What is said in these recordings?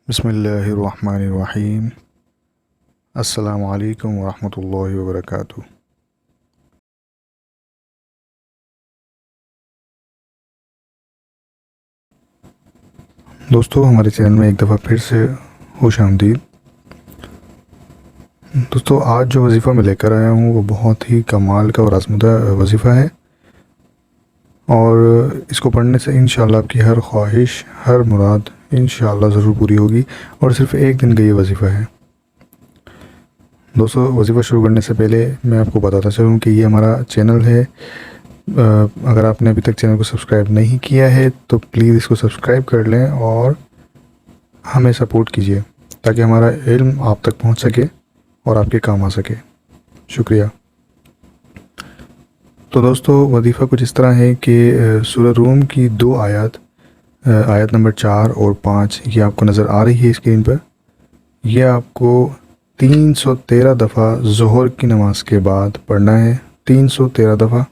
بسم اللہ الرحمن الرحیم۔ السلام علیکم ورحمۃ اللہ وبرکاتہ۔ دوستو، ہمارے چینل میں ایک دفعہ پھر سے خوش آمدید۔ دوستو، آج جو وظیفہ میں لے کر آیا ہوں وہ بہت ہی کمال کا اور آزمودہ وظیفہ ہے، اور اس کو پڑھنے سے انشاءاللہ آپ کی ہر خواہش، ہر مراد انشاءاللہ ضرور پوری ہوگی، اور صرف ایک دن کا یہ وظیفہ ہے۔ دوستو، وظیفہ شروع کرنے سے پہلے میں آپ کو بتاتا چلوں کہ یہ ہمارا چینل ہے۔ اگر آپ نے ابھی تک چینل کو سبسکرائب نہیں کیا ہے تو پلیز اس کو سبسکرائب کر لیں اور ہمیں سپورٹ کیجیے تاکہ ہمارا علم آپ تک پہنچ سکے اور آپ کے کام آ سکے۔ شکریہ۔ تو دوستو، وظیفہ کچھ اس طرح ہے کہ سورہ روم کی 2 آیات، آیت نمبر 4 اور 5 یہ آپ کو نظر آ رہی ہے اسکرین پر۔ یہ آپ کو 313 دفعہ ظہر کی نماز کے بعد پڑھنا ہے۔ 313 دفعہ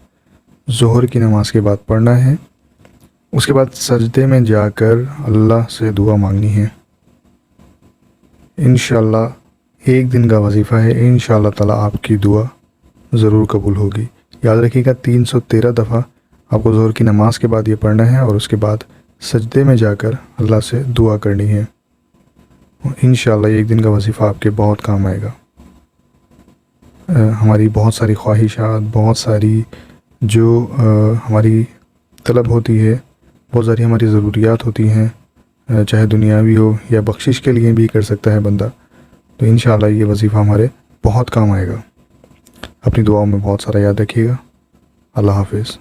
ظہر کی نماز کے بعد پڑھنا ہے۔ اس کے بعد سجدے میں جا کر اللہ سے دعا مانگنی ہے۔ انشاءاللہ ایک دن کا وظیفہ ہے، انشاءاللہ تعالیٰ آپ کی دعا ضرور قبول ہوگی۔ یاد رکھیے گا، 313 دفعہ آپ کو ظہر کی نماز کے بعد یہ پڑھنا ہے، اور اس کے بعد سجدے میں جا کر اللہ سے دعا کرنی ہے۔ انشاءاللہ ایک دن کا وظیفہ آپ کے بہت کام آئے گا۔ ہماری بہت ساری خواہشات، بہت ساری جو ہماری طلب ہوتی ہے، بہت ساری ہماری ضروریات ہوتی ہیں، چاہے دنیاوی ہو یا بخشش کے لیے بھی کر سکتا ہے بندہ، تو انشاءاللہ یہ وظیفہ ہمارے بہت کام آئے گا۔ اپنی دعاؤں میں بہت سارا یاد رکھیے گا۔ اللہ حافظ۔